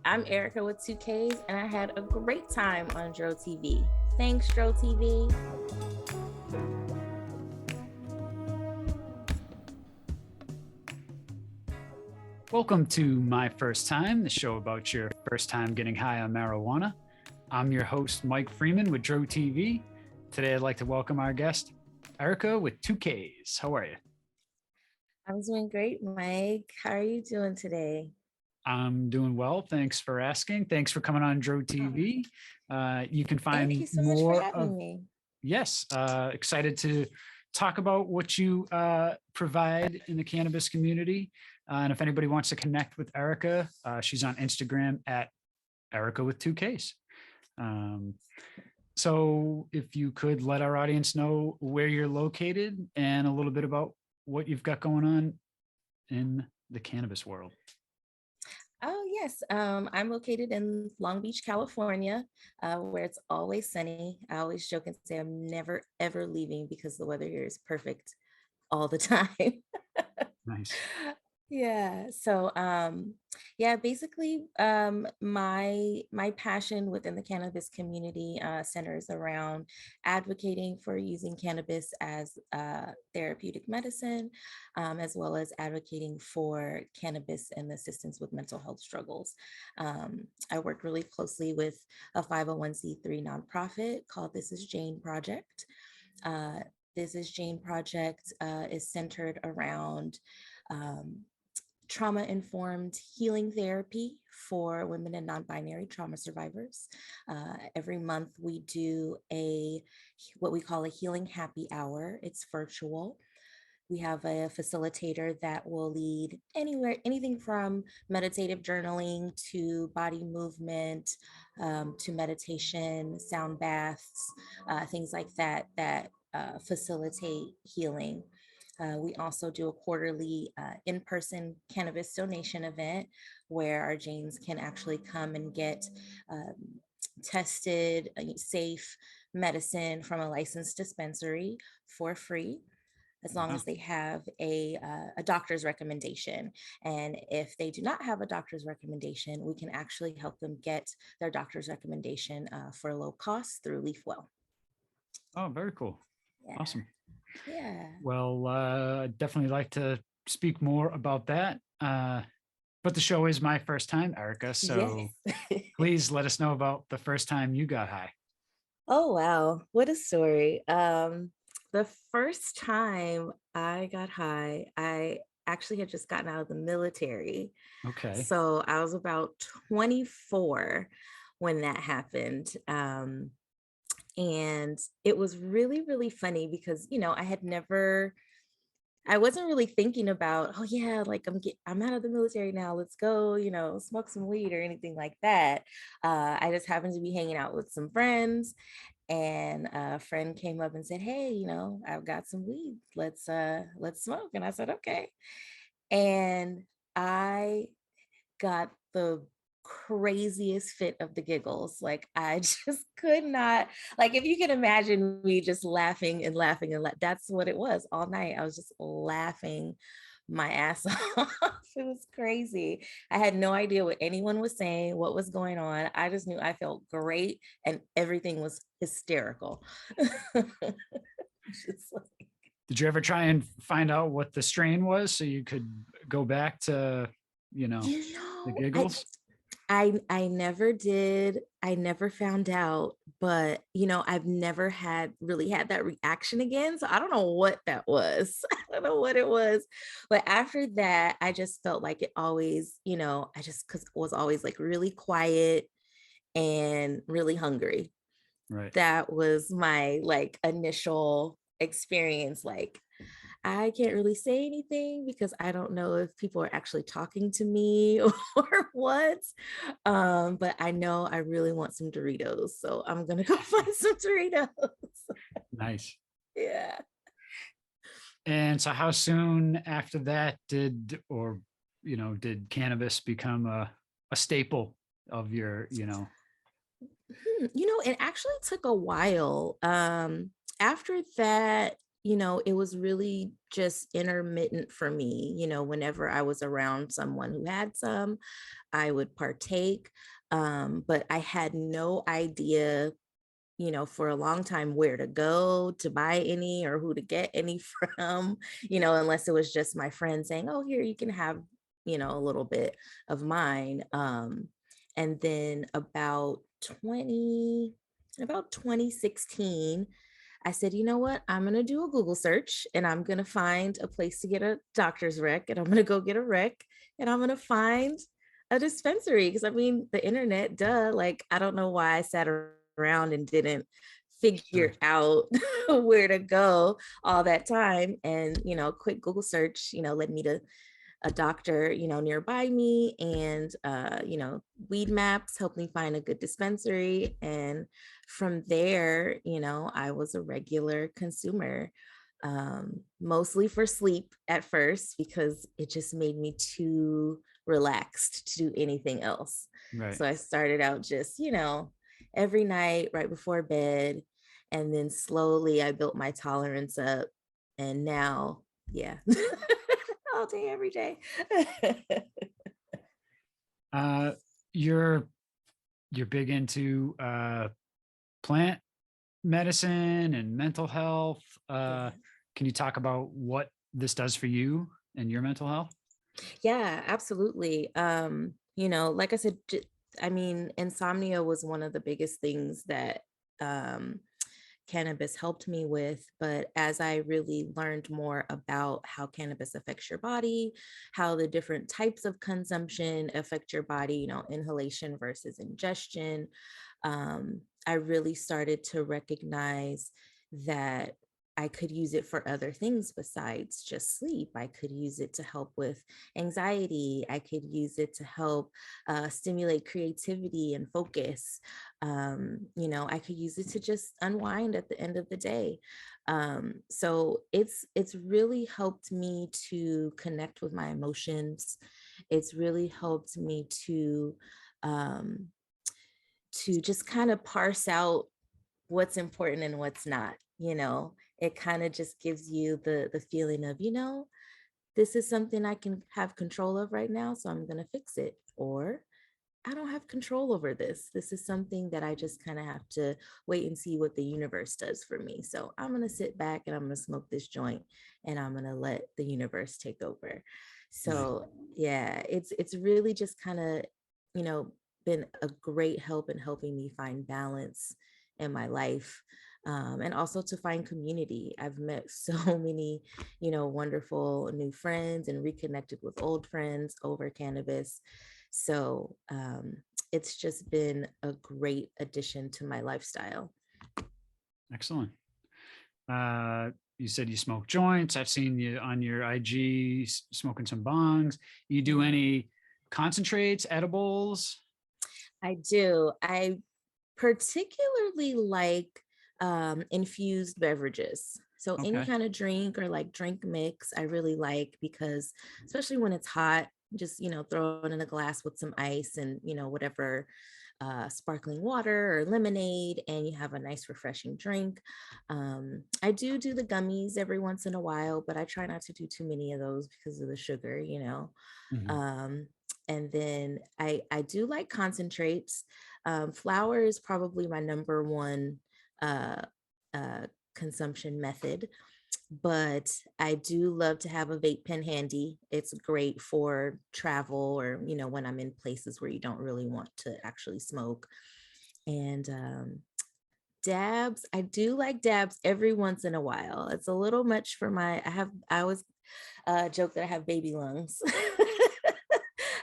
I'm Erikka with 2Ks, and I had a great time on Dro TV. Thanks, Dro TV. Welcome to My First Time, the show about your first time getting high on marijuana. I'm your host, Mike Freeman with Dro TV. Today, I'd like to welcome our guest, Erikka with 2Ks. How are you? I'm doing great, Mike. How are you doing today? I'm doing well. Thanks for asking. Thanks for coming on Dro TV. You can find Thank you so much for more having of me. Yes, excited to talk about what you provide in the cannabis community. And if anybody wants to connect with Erikka, she's on Instagram at Erikka with 2Ks. So if you could let our audience know where you're located and a little bit about what you've got going on in the cannabis world. Oh, yes. I'm located in Long Beach, California, where it's always sunny. I always joke and say I'm never, ever leaving because the weather here is perfect all the time. Nice. Yeah. So basically my passion within the cannabis community centers around advocating for using cannabis as therapeutic medicine, as well as advocating for cannabis and assistance with mental health struggles. I work really closely with a 501c3 nonprofit called This Is Jane Project. This Is Jane Project is centered around trauma-informed healing therapy for women and non-binary trauma survivors. Every month we do what we call a healing happy hour. It's virtual. We have a facilitator that will lead anything from meditative journaling to body movement, to meditation, sound baths, things like that facilitate healing. We also do a quarterly in-person cannabis donation event where our Janes can actually come and get um, tested, safe medicine from a licensed dispensary for free, as long as they have a doctor's recommendation. And if they do not have a doctor's recommendation, we can actually help them get their doctor's recommendation for low cost through LeafWell. Oh, very cool. Yeah. Awesome. Yeah. Well, I'd definitely like to speak more about that. But the show is my first time, Erikka. So Yes. please let us know about the first time you got high. Oh, wow. What a story. The first time I got high, I actually had just gotten out of the military. Okay. So I was about 24 when that happened. And it was really, really funny because, I wasn't really thinking about, oh yeah, like I'm out of the military now. Let's go, smoke some weed or anything like that. I just happened to be hanging out with some friends, and a friend came up and said, "Hey, I've got some weed. Let's smoke." And I said, "Okay." And I got the craziest fit of the giggles. Like I just could not, like if you can imagine me just laughing and laughing and that's what it was all night. I was just laughing my ass off. It was crazy. I had no idea what anyone was saying, what was going on. I just knew I felt great and everything was hysterical. Just like, Did you ever try and find out what the strain was so you could go back to, the giggles? I never did. I never found out, but I've never really had that reaction again. So I don't know what that was. I don't know what it was. But after that, I just felt like it always, I just was always like really quiet and really hungry. Right. That was my like initial experience. Like I can't really say anything because I don't know if people are actually talking to me or what. But I know I really want some Doritos. So I'm going to go find some Doritos. Nice. Yeah. And so how soon after that did cannabis become a staple of your, It actually took a while. After that, it was really just intermittent for me. Whenever I was around someone who had some, I would partake. But I had no idea, for a long time where to go to buy any or who to get any from, unless it was just my friend saying, oh, here, you can have, a little bit of mine. And then about 2016, I said, you know what? I'm going to do a Google search and I'm going to find a place to get a doctor's rec, and I'm going to go get a rec, and I'm going to find a dispensary. Because I mean, the internet, duh. Like, I don't know why I sat around and didn't Sure. figure out where to go all that time. And, a quick Google search, led me to a doctor, nearby me, and weed maps helped me find a good dispensary. And from there, I was a regular consumer, mostly for sleep at first, because it just made me too relaxed to do anything else. Right. So I started out just, every night right before bed, and then slowly I built my tolerance up, and now, yeah. All day, every day. Uh, you're you're big into plant medicine and mental health. Yeah. Can you talk about what this does for you and your mental health? Yeah, absolutely. Like I said, I mean, insomnia was one of the biggest things that um, cannabis helped me with. But as I really learned more about how cannabis affects your body, how the different types of consumption affect your body, inhalation versus ingestion, I really started to recognize that I could use it for other things besides just sleep. I could use it to help with anxiety. I could use it to help stimulate creativity and focus. I could use it to just unwind at the end of the day. So it's really helped me to connect with my emotions. It's really helped me um, to just kind of parse out what's important and what's not. It kind of just gives you the feeling of, this is something I can have control of right now, so I'm going to fix it. Or I don't have control over this. This is something that I just kind of have to wait and see what the universe does for me. So I'm going to sit back and I'm going to smoke this joint, and I'm going to let the universe take over. Right. So yeah, it's really just kind of, you know, been a great help in helping me find balance in my life. And also to find community. I've met so many, wonderful new friends and reconnected with old friends over cannabis. So it's just been a great addition to my lifestyle. Excellent. You said you smoke joints. I've seen you on your IG smoking some bongs. You do Yeah, any concentrates, edibles? I do. I particularly like infused beverages. So any Okay. kind of drink or like drink mix, I really like, because especially when it's hot, just throw it in a glass with some ice and whatever sparkling water or lemonade, and you have a nice refreshing drink. I do the gummies every once in a while, but I try not to do too many of those because of the sugar. Mhm. Um, and then I do like concentrates. Flour is probably my number one uh, uh, consumption method, but I do love to have a vape pen handy. It's great for travel, or when I'm in places where you don't really want to actually smoke. And dabs, I do like dabs every once in a while. It's a little much for I always joke that I have baby lungs.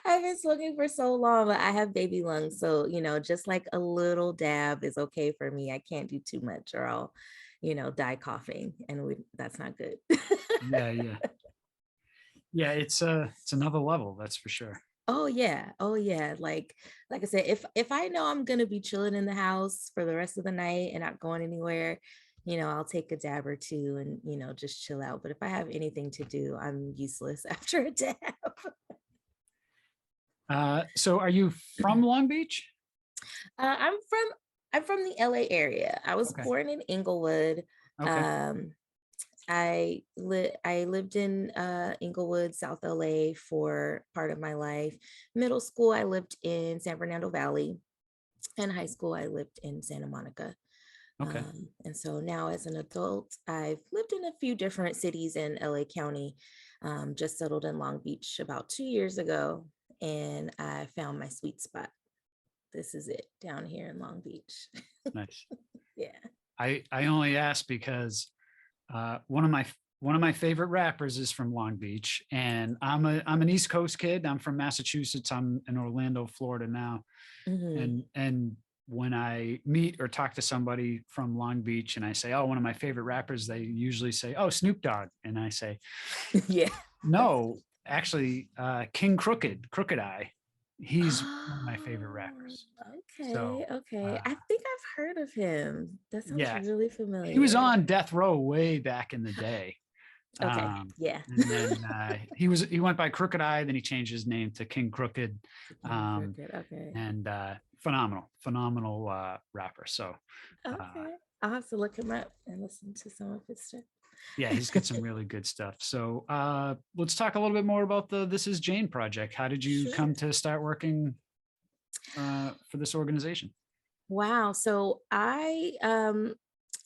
I've been smoking for so long, but I have baby lungs. So, just like a little dab is okay for me. I can't do too much or I'll, die coughing, and that's not good. Yeah, yeah. Yeah, it's another level, that's for sure. Oh yeah. Oh yeah. Like I said, if I know I'm gonna be chilling in the house for the rest of the night and not going anywhere, I'll take a dab or two and just chill out. But if I have anything to do, I'm useless after a dab. So are you from Long Beach? I'm from the LA area. I was Okay. born in Inglewood. Okay. Um, I lived in Inglewood, South LA for part of my life. Middle school, I lived in San Fernando Valley. And high school, I lived in Santa Monica. Okay. And so now, as an adult, I've lived in a few different cities in LA County. Just settled in Long Beach about 2 years ago, and I found my sweet spot. This is it down here in Long Beach. Nice. Yeah. I only asked because one of my favorite rappers is from Long Beach, and I'm an East Coast kid. I'm from Massachusetts. I'm in Orlando, Florida now, Hmm. and when I meet or talk to somebody from Long Beach and I say, "Oh, one of my favorite rappers," they usually say, "Oh, Snoop Dogg," and I say, Yeah. "No, actually, King Crooked Eye. He's one of my favorite Oh, rappers." okay. So Okay. I uh, think I've heard of him. That sounds yeah, really he was familiar. on death row way back in the day. Okay. Um, Yeah. and then he went by Crooked Eye, then he changed his name to King Crooked. King Um, Crooked. Okay. and phenomenal rapper. So uh, Okay. I'll have to look him up and listen to some of his stuff. yeah, he's got some really good stuff. So let's talk a little bit more about the This Is Jane project. How did you Sure. come to start working for this organization? Wow. So I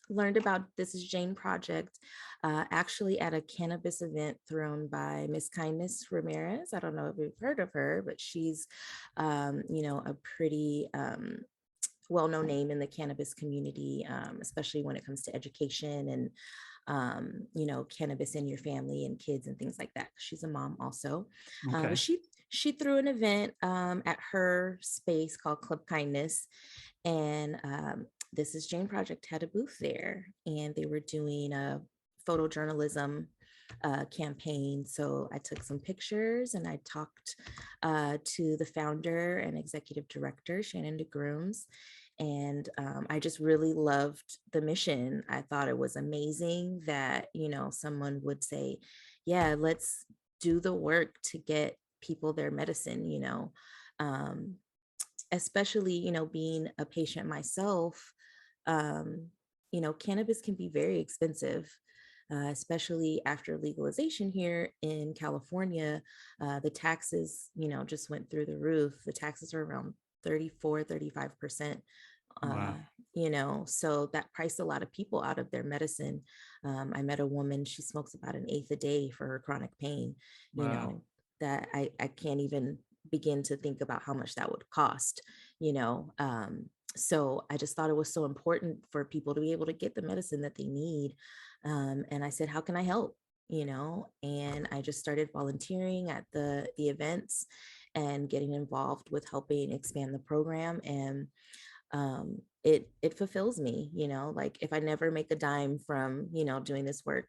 learned about This Is Jane project actually at a cannabis event thrown by Miss Kindness Ramirez. I don't know if you've heard of her, but she's, a pretty well-known name in the cannabis community, especially when it comes to education and cannabis in your family and kids and things like that. She's a mom also, but Okay. she threw an event at her space called Club Kindness, and This Is Jane Project had a booth there, and they were doing a photojournalism campaign. So I took some pictures and I talked to the founder and executive director, Shannon DeGrooms. And I just really loved the mission. I thought it was amazing that, someone would say, yeah, let's do the work to get people their medicine. Um, Especially, being a patient myself, um, cannabis can be very expensive, especially after legalization here in California. The taxes, just went through the roof. The taxes are around 34, 35%. Uh, Wow. so that priced a lot of people out of their medicine. I met a woman, she smokes about an eighth a day for her chronic pain, you Wow. know, that I can't even begin to think about how much that would cost, you know. So I just thought it was so important for people to be able to get the medicine that they need. And I said, how can I help? And I just started volunteering at the events and getting involved with helping expand the program. And it fulfills me, like if I never make a dime from, doing this work,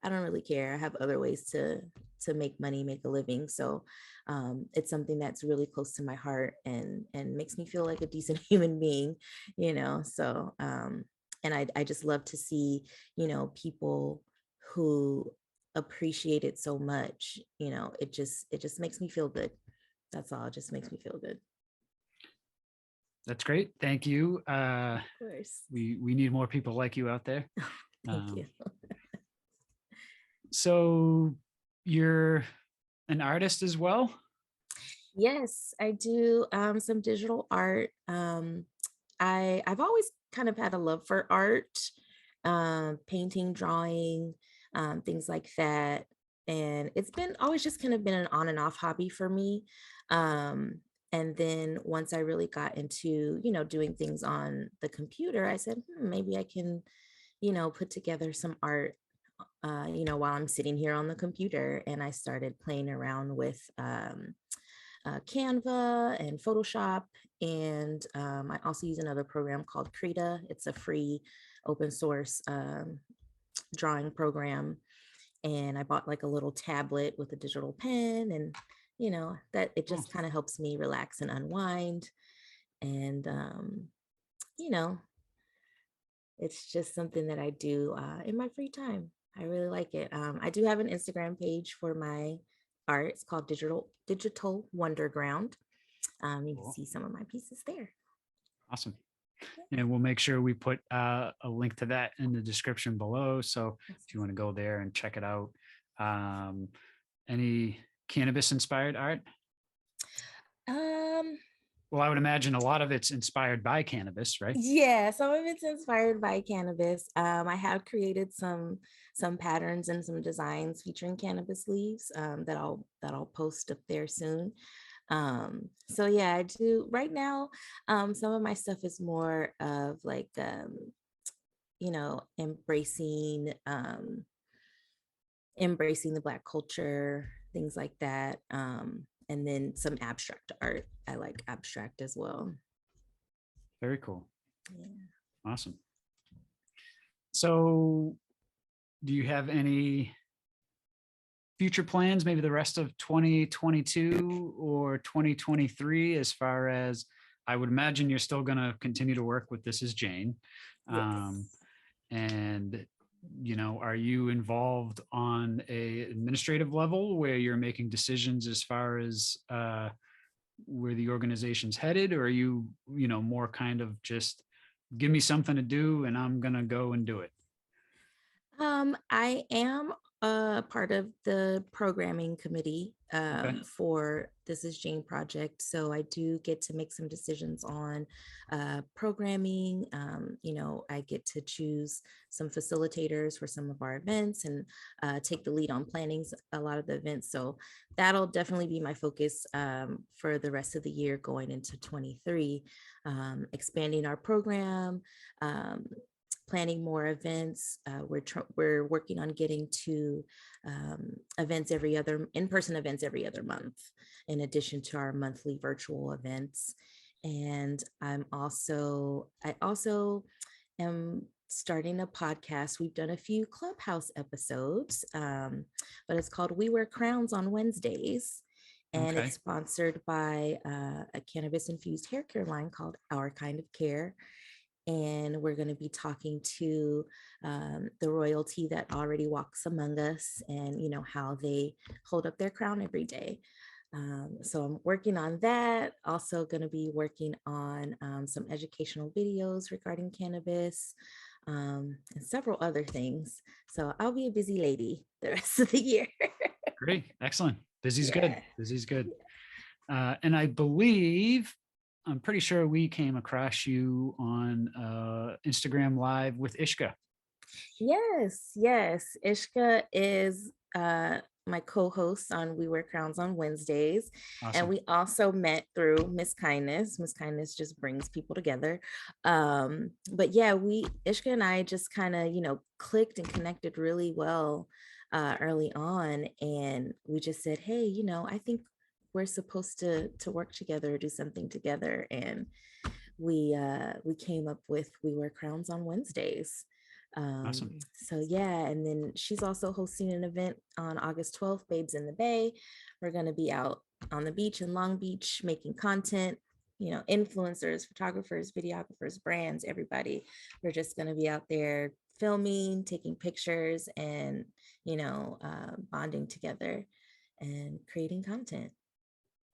I don't really care. I have other ways to make money, make a living. So it's something that's really close to my heart and makes me feel like a decent human being, So and I just love to see, people who appreciate it so much. It just makes me feel good. That's all. It just makes me feel good. That's great. Thank you. Of course. We need more people like you out there. Thank you. Um, so you're an artist as well? Yes, I do some digital art. I've always kind of had a love for art, painting, drawing, things like that. And it's been always just kind of been an on and off hobby for me. Um, and then once I really got into, doing things on the computer, I said, maybe I can, put together some art, while I'm sitting here on the computer. And I started playing around with Canva and Photoshop. And I also use another program called Krita. It's a free open source drawing program. And I bought like a little tablet with a digital pen, and that it Oh, just kind of helps me relax and unwind. And you know, it's just something that I do in my free time. I really like it. I do have an Instagram page for my art. It's called Digital Wonderground. You can cool. see some of my pieces there. Awesome. And we'll make sure we put a link to that in the description below. So Yes. if you want to go there and check it out. Any cannabis inspired art? Um, Well, I would imagine a lot of it's inspired by cannabis, right? yeah, some of it's inspired by cannabis. I have created some patterns and some designs featuring cannabis leaves that I'll post up there soon. So yeah, I do right now. Some of my stuff is more of like embracing the Black culture, things like that. And then some abstract art. I like abstract as well. Very cool. Yeah. Awesome. So do you have any future plans, maybe the rest of 2022 or 2023, as far as I would imagine you're still going to continue to work with This Is Jane. Yes. And, are you involved on a administrative level where you're making decisions as far as where the organization's headed? Or are you, more kind of just give me something to do and I'm going to go and do it? I am a part of the programming committee Okay. for This Is Jane project. So I do get to make some decisions on programming. I get to choose some facilitators for some of our events and take the lead on planning a lot of the events. So that'll definitely be my focus for the rest of the year going into 23, expanding our program, planning more events. We're working on getting to events in-person events every other month, in addition to our monthly virtual events. And I also am starting a podcast. We've done a few Clubhouse episodes, but it's called We Wear Crowns on Wednesdays. And Okay. it's sponsored by a cannabis infused hair care line called Our Kind of Care, and we're going to be talking to the royalty that already walks among us, and how they hold up their crown every day. So I'm working on that. Also going to be working on some educational videos regarding cannabis, and several other things. So I'll be a busy lady the rest of the year. Great. Excellent. Busy's good. Yeah. Busy's good. And I believe, I'm pretty sure we came across you on Instagram Live with Ishka. Yes, yes. Ishka is my co-host on We Wear Crowns on Wednesdays. And Awesome. we also met through Miss Kindness. Miss Kindness just brings people together. But yeah, Ishka and I just kind of, clicked and connected really well early on. And we just said, hey, I think we're supposed to work together, do something together. And we came up with We Wear Crowns on Wednesdays. Awesome. So yeah, and then she's also hosting an event on August 12th, Babes in the Bay. We're going to be out on the beach in Long Beach making content, influencers, photographers, videographers, brands, everybody. We're just going to be out there filming, taking pictures, and bonding together and creating content.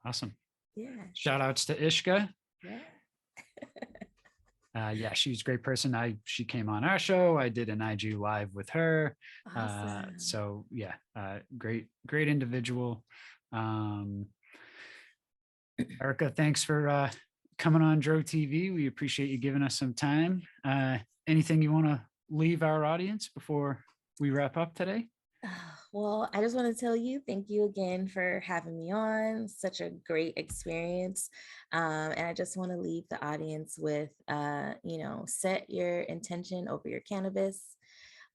Awesome. Yeah. Shout outs to Ishka. Yeah. Yeah, she's a great person. She came on our show. I did an IG live with her. Awesome. So yeah, great individual. Erikka, thanks for coming on Dro TV. We appreciate you giving us some time. Anything you want to leave our audience before we wrap up today? Well, I just want to tell you, thank you again for having me on. Such a great experience. And I just want to leave the audience with, set your intention over your cannabis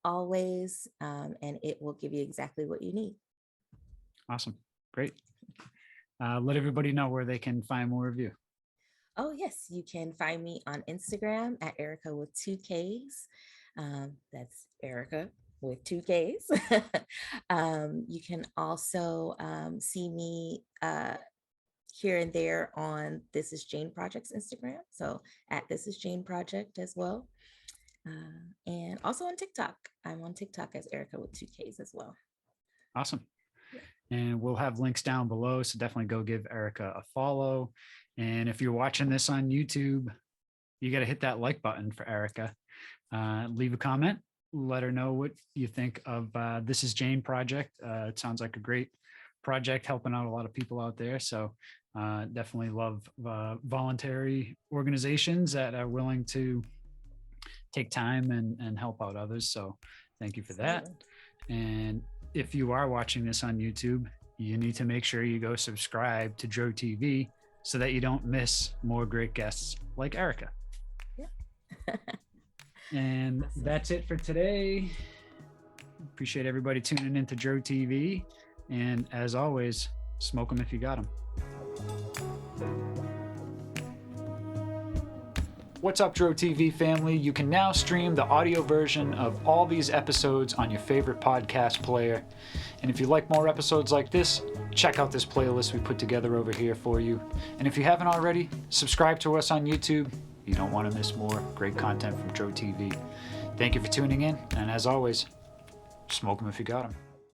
always, and it will give you exactly what you need. Awesome. Great. Let everybody know where they can find more of you. Oh, yes, you can find me on Instagram at Erikka with 2Ks. That's Erikka with 2Ks. You can also see me here and there on This Is Jane Project's Instagram. So at This Is Jane Project as well. And also on TikTok. I'm on TikTok as Erikka with 2Ks as well. Awesome. And we'll have links down below. So definitely go give Erikka a follow. And if you're watching this on YouTube, you got to hit that like button for Erikka. Leave a comment. Let her know what you think of This Is Jane project. It sounds like a great project, helping out a lot of people out there. So definitely love voluntary organizations that are willing to take time and help out others. So thank you for that. And if you are watching this on YouTube, you need to make sure you go subscribe to Dro TV so that you don't miss more great guests like Erikka. Yeah. And that's it for today. Appreciate everybody tuning into Dro TV. And as always, smoke them if you got them. What's up, Dro TV family? You can now stream the audio version of all these episodes on your favorite podcast player. And if you like more episodes like this, check out this playlist we put together over here for you. And if you haven't already, subscribe to us on YouTube. You don't want to miss more great content from Dro TV. Thank you for tuning in, and as always, smoke them if you got them.